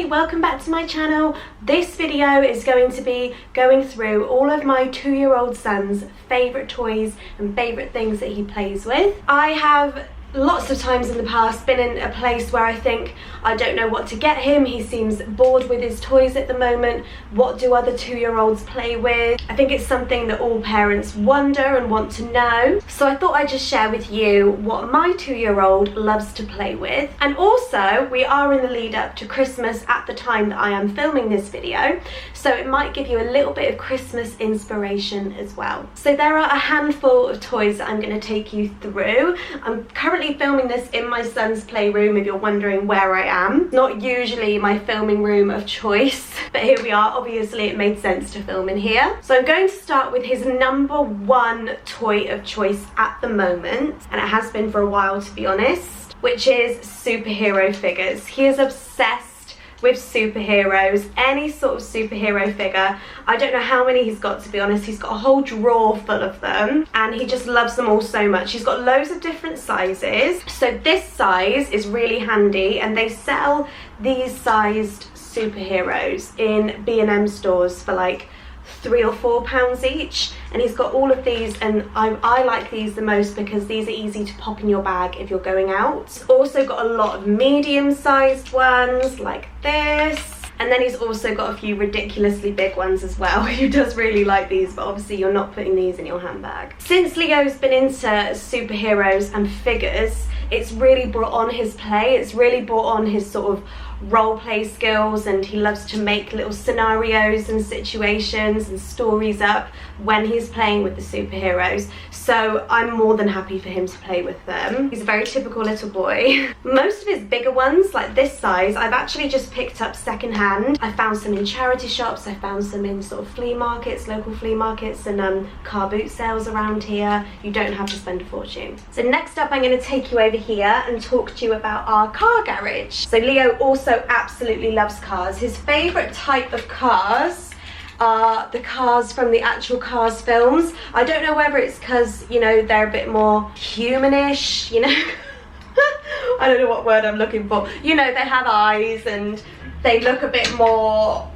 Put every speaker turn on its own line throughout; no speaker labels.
welcome back to my channel. This video is going to be going through all of my 2-year-old son's favourite toys and favourite things that he plays with. I have lots of times in the past been in a place where I think I don't know what to get him. He seems bored with his toys at the moment. What do other 2-year-olds play with? I think it's something that all parents wonder and want to know. So I thought I'd just share with you what my 2-year-old loves to play with. And also, we are in the lead up to Christmas at the time that I am filming this video, so it might give you a little bit of Christmas inspiration as well. So there are a handful of toys that I'm going to take you through. I'm currently filming this in my son's playroom, if you're wondering where I am. Not usually my filming room of choice, but here we are. Obviously it made sense to film in here. So I'm going to start with his #1 toy of choice at the moment, and it has been for a while to be honest, which is superhero figures. He is obsessed with superheroes, any sort of superhero figure. I don't know how many he's got, to be honest. He's got a whole drawer full of them and he just loves them all so much. He's got loads of different sizes. So this size is really handy, and they sell these sized superheroes in B&M stores for like £3 or £4 each, and he's got all of these, and I like these the most because these are easy to pop in your bag if you're going out. Also got a lot of medium-sized ones like this, and then he's also got a few ridiculously big ones as well. He does really like these, but obviously you're not putting these in your handbag. Since Leo's been into superheroes and figures, it's really brought on his play. It's really brought on his sort of role play skills, and he loves to make little scenarios and situations and stories up when he's playing with the superheroes. So I'm more than happy for him to play with them. He's a very typical little boy. Most of his bigger ones, like this size, I've actually just picked up secondhand. I found some in charity shops, I found some in sort of flea markets, local flea markets, and car boot sales around here. You don't have to spend a fortune. So next up, I'm going to take you over here and talk to you about our car garage. So Leo also absolutely loves cars. His favourite type of cars are the cars from the actual Cars films. I don't know whether it's because, you know, they're a bit more humanish, you know. I don't know what word I'm looking for. You know, they have eyes and they look a bit more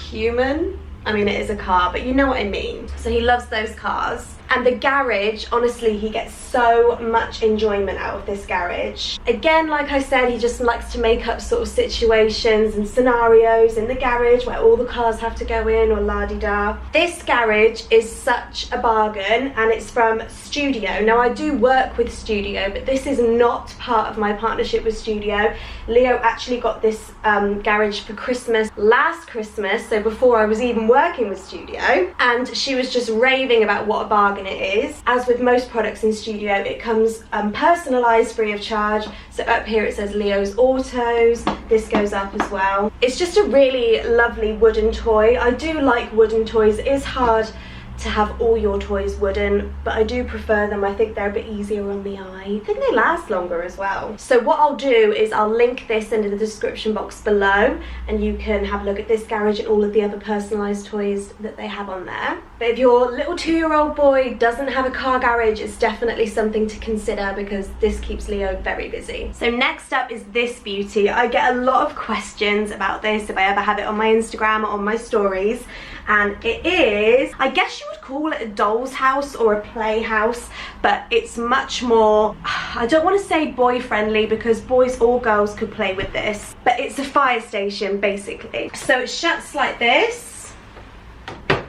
human. I mean, it is a car, but you know what I mean. So he loves those cars. And the garage, honestly, he gets so much enjoyment out of this garage. Again, like I said, he just likes to make up sort of situations and scenarios in the garage where all the cars have to go in, or la-di-da. This garage is such a bargain, and it's from Studio. Now, I do work with Studio, but this is not part of my partnership with Studio. Leo actually got this garage for Christmas last Christmas, so before I was even working with Studio, and she was just raving about what a bargain it is. As with most products in Studio, it comes personalised, free of charge. So up here it says Leo's Autos. This goes up as well. It's just a really lovely wooden toy. I do like wooden toys. It is hard to have all your toys wooden, but I do prefer them. I think they're a bit easier on the eye. I think they last longer as well. So what I'll do is I'll link this into the description box below, and you can have a look at this garage and all of the other personalised toys that they have on there. But if your little 2-year-old boy doesn't have a car garage, it's definitely something to consider because this keeps Leo very busy. So next up is this beauty. I get a lot of questions about this if I ever have it on my Instagram or on my stories. And it is, I guess you would call it a doll's house or a playhouse, but it's much more, I don't want to say boy friendly because boys or girls could play with this, but it's a fire station basically. So it shuts like this,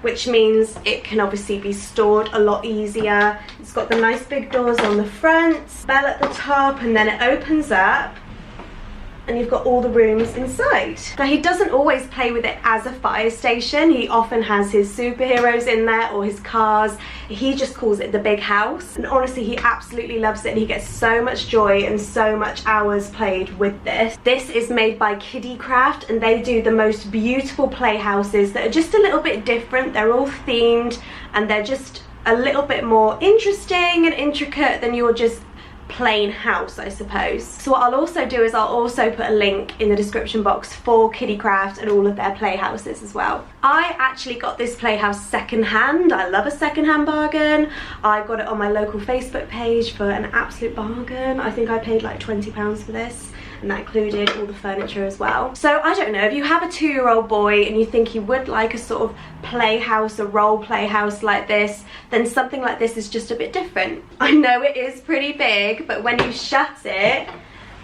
which means it can obviously be stored a lot easier. It's got the nice big doors on the front, bell at the top, and then it opens up and you've got all the rooms inside. Now, he doesn't always play with it as a fire station. He often has his superheroes in there or his cars. He just calls it the big house. And honestly, he absolutely loves it, and he gets so much joy and so much hours played with this. This is made by Kiddicraft, and they do the most beautiful playhouses that are just a little bit different. They're all themed, and they're just a little bit more interesting and intricate than your just plain house, I suppose. So what I'll also do is I'll also put a link in the description box for Kiddicraft and all of their playhouses as well. I actually got this playhouse secondhand. I love a secondhand bargain. I got it on my local Facebook page for an absolute bargain. I think I paid like £20 for this. and that included all the furniture as well. So I don't know, if you have a 2-year-old boy and you think he would like a sort of playhouse, a role playhouse like this, then something like this is just a bit different. I know it is pretty big, but when you shut it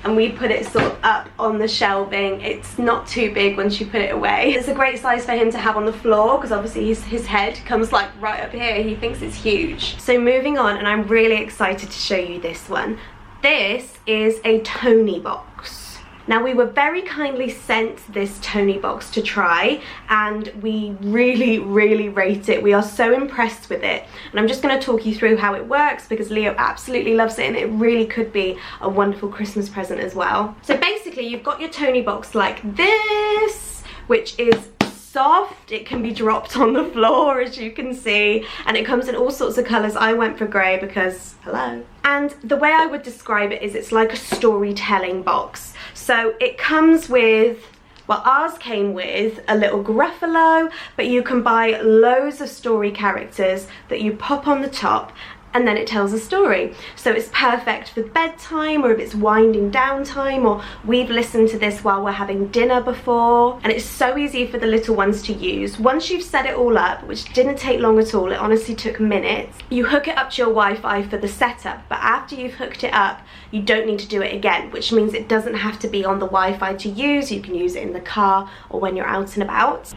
and we put it sort of up on the shelving, it's not too big once you put it away. It's a great size for him to have on the floor because obviously his head comes like right up here. He thinks it's huge. So moving on, and I'm really excited to show you this one. This is a Tawny box. Now, we were very kindly sent this Tawny box to try, and we really, really rate it. We are so impressed with it. And I'm just going to talk you through how it works because Leo absolutely loves it, and it really could be a wonderful Christmas present as well. So basically, you've got your Tawny box like this, which is soft. It can be dropped on the floor, as you can see, and it comes in all sorts of colours. I went for grey because hello. And the way I would describe it is it's like a storytelling box. So it comes with, well, ours came with a little Gruffalo, but you can buy loads of story characters that you pop on the top, and then it tells a story. So it's perfect for bedtime, or if it's winding down time, or we've listened to this while we're having dinner before. And it's so easy for the little ones to use. Once you've set it all up, which didn't take long at all, it honestly took minutes, you hook it up to your Wi-Fi for the setup. But after you've hooked it up, you don't need to do it again, which means it doesn't have to be on the Wi-Fi to use. You can use it in the car or when you're out and about.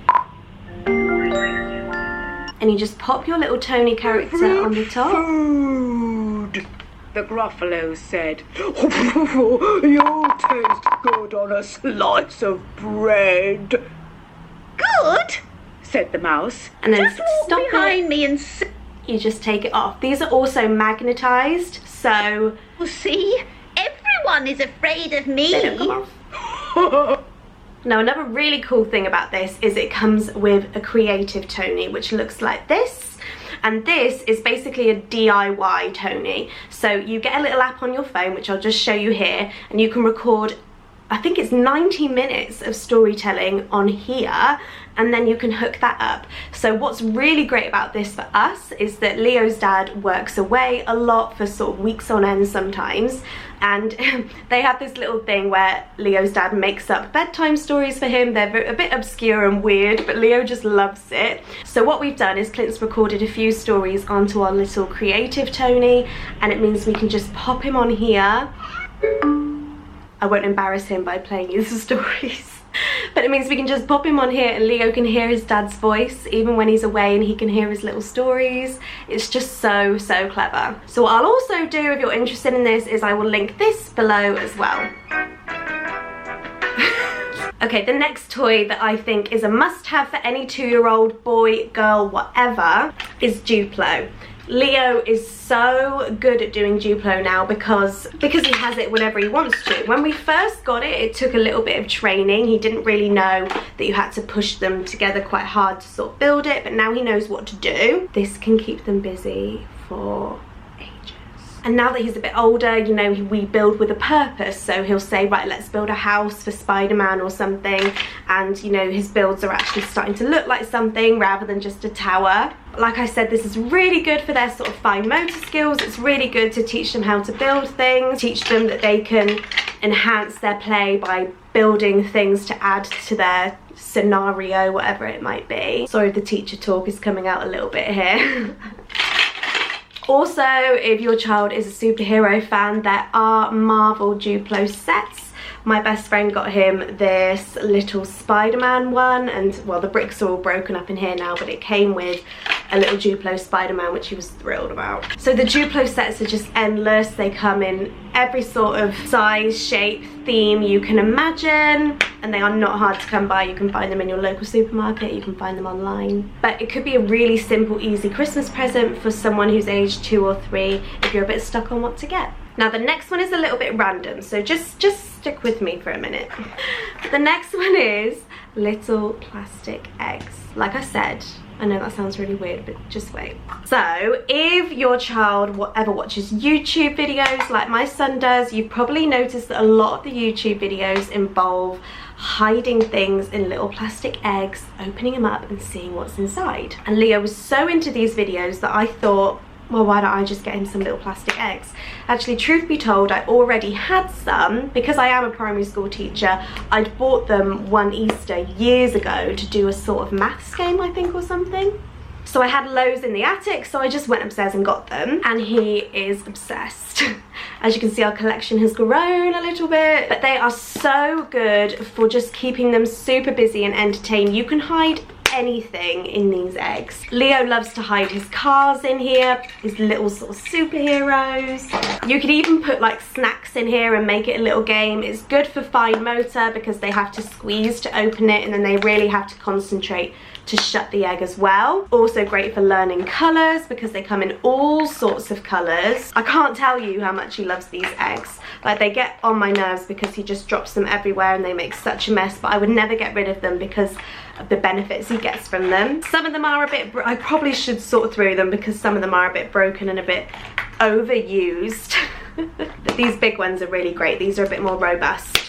And you just pop your little Tawny character on the top.
Food, the Gruffalo said. You'll taste good on a slice of bread. Good, said the mouse.
And then
just walk behind me and see.
You just take it off. These are also magnetized, so
See, everyone is afraid of me.
they don't come off. Now, another really cool thing about this is it comes with a creative Tawny, which looks like this. And this is basically a DIY Tawny. So you get a little app on your phone, which I'll just show you here, and you can record, I think it's 90 minutes of storytelling on here, and then you can hook that up. So what's really great about this for us is that Leo's dad works away a lot for sort of weeks on end sometimes, and they have this little thing where Leo's dad makes up bedtime stories for him. They're a bit obscure and weird, but Leo just loves it. So what we've done is Clint's recorded a few stories onto our little creative Tawny, and it means we can just pop him on here. I won't embarrass him by playing his stories. But it means we can just pop him on here and Leo can hear his dad's voice even when he's away, and he can hear his little stories. It's just so, so clever. So what I'll also do, if you're interested in this, is I will link this below as well. Okay, the next toy that I think is a must-have for any 2-year-old, boy, girl, whatever, is Duplo. Leo is so good at doing Duplo now because he has it whenever he wants to. When we first got it, it took a little bit of training. He didn't really know that you had to push them together quite hard to sort of build it, but now he knows what to do. This can keep them busy for ages. And now that he's a bit older, you know, we build with a purpose. So he'll say, right, let's build a house for Spider-Man or something. And, you know, his builds are actually starting to look like something rather than just a tower. Like I said, this is really good for their sort of fine motor skills. It's really good to teach them how to build things, teach them that they can enhance their play by building things to add to their scenario, whatever it might be. Sorry if the teacher talk is coming out a little bit here. Also, if your child is a superhero fan, there are Marvel Duplo sets. My best friend got him this little Spider-Man one, and well, the bricks are all broken up in here now, but it came with a little Duplo Spider-Man, which he was thrilled about. So the Duplo sets are just endless. They come in every sort of size, shape, theme you can imagine, and they are not hard to come by. You can find them in your local supermarket, you can find them online. But it could be a really simple, easy Christmas present for someone who's aged 2 or 3 if you're a bit stuck on what to get. Now the next one is a little bit random, so just stick with me for a minute. The next one is little plastic eggs. Like I said, I know that sounds really weird, but just wait. So if your child ever watches YouTube videos like my son does, you've probably noticed that a lot of the YouTube videos involve hiding things in little plastic eggs, opening them up and seeing what's inside. And Leo was so into these videos that I thought, well, why don't I just get him some little plastic eggs? Actually, truth be told, I already had some. Because I am a primary school teacher, I'd bought them one Easter years ago to do a sort of maths game, I think, or something. So I had loads in the attic, so I just went upstairs and got them, and he is obsessed. As you can see, our collection has grown a little bit, but they are so good for just keeping them super busy and entertained. You can hide anything in these eggs. Leo loves to hide his cars in here, his little sort of superheroes. You could even put like snacks in here and make it a little game. It's good for fine motor because they have to squeeze to open it, and then they really have to concentrate to shut the egg as well. Also great for learning colours because they come in all sorts of colours. I can't tell you how much he loves these eggs. Like, they get on my nerves because he just drops them everywhere and they make such a mess, but I would never get rid of them because of the benefits he gets from them. Some of them are a bit, I probably should sort through them because some of them are a bit broken and a bit overused. But these big ones are really great. These are a bit more robust.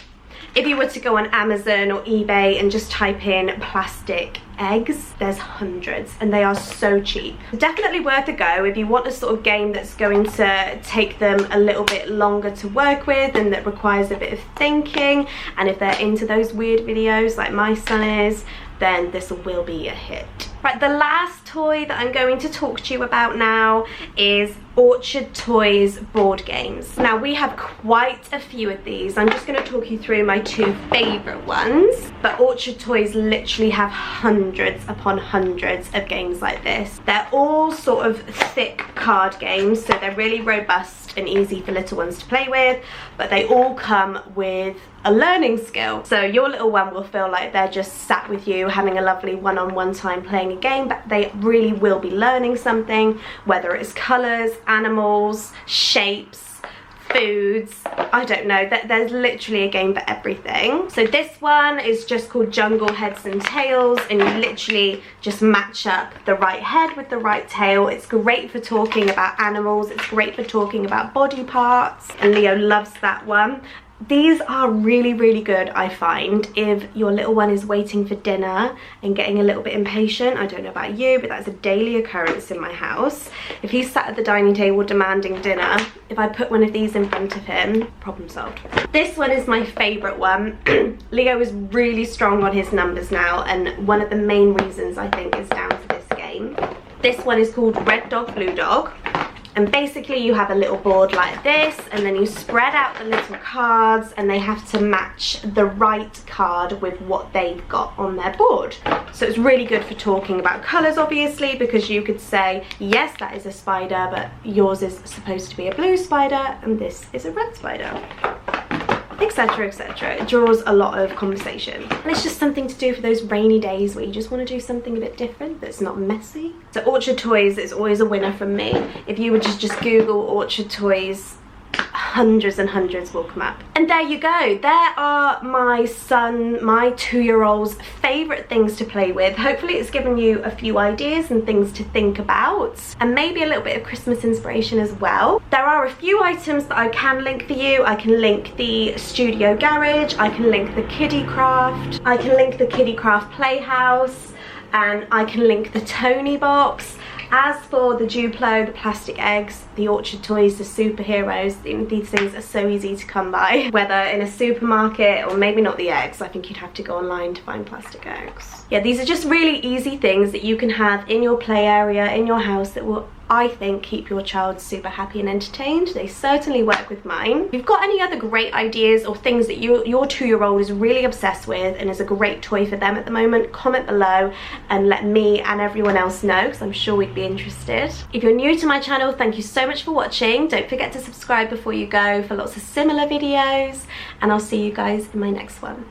If you were to go on Amazon or eBay and just type in plastic eggs, there's hundreds and they are so cheap. Definitely worth a go if you want a sort of game that's going to take them a little bit longer to work with and that requires a bit of thinking, and if they're into those weird videos like my son is, then this will be a hit. Right, the last toy that I'm going to talk to you about now is Orchard Toys board games. Now, we have quite a few of these. I'm just going to talk you through my two favourite ones, but Orchard Toys literally have hundreds upon hundreds of games like this. They're all sort of thick card games, so they're really robust and easy for little ones to play with, but they all come with a learning skill. So your little one will feel like they're just sat with you having a lovely one-on-one time playing a game, but they really will be learning something, whether it's colours, animals, shapes, foods, I don't know. There's literally a game for everything. So this one is just called Jungle Heads and Tails, and you literally just match up the right head with the right tail. It's great for talking about animals, it's great for talking about body parts, and Leo loves that one. These are really, really good, I find, if your little one is waiting for dinner and getting a little bit impatient. I don't know about you, but that's a daily occurrence in my house. If he's sat at the dining table demanding dinner, if I put one of these in front of him, problem solved. This one is my favourite one. Leo is really strong on his numbers now, and one of the main reasons I think is down to this game. This one is called Red Dog, Blue Dog. And basically you have a little board like this, and then you spread out the little cards, and they have to match the right card with what they've got on their board. So it's really good for talking about colours, obviously, because you could say, yes, that is a spider, but yours is supposed to be a blue spider and this is a red spider, etc, etc. It draws a lot of conversation, and it's just something to do for those rainy days where you just want to do something a bit different that's not messy. So Orchard Toys is always a winner from me. If you would just Google Orchard Toys, hundreds and hundreds will come up. And there you go. There are my son, my 2-year-old's favourite things to play with. Hopefully it's given you a few ideas and things to think about, and maybe a little bit of Christmas inspiration as well. There are a few items that I can link for you. I can link the Studio Garage, I can link the Kiddie Craft, I can link the Kiddie Craft Playhouse, and I can link the Tawny box. As for the Duplo, the plastic eggs, the Orchard Toys, the superheroes, these things are so easy to come by. Whether in a supermarket, or maybe not the eggs, I think you'd have to go online to find plastic eggs. Yeah, these are just really easy things that you can have in your play area, in your house, that will, I think, keep your child super happy and entertained. They certainly work with mine. If you've got any other great ideas or things that your 2-year-old is really obsessed with and is a great toy for them at the moment, comment below and let me and everyone else know, because I'm sure we'd be interested. If you're new to my channel, thank you so much for watching. Don't forget to subscribe before you go for lots of similar videos, and I'll see you guys in my next one.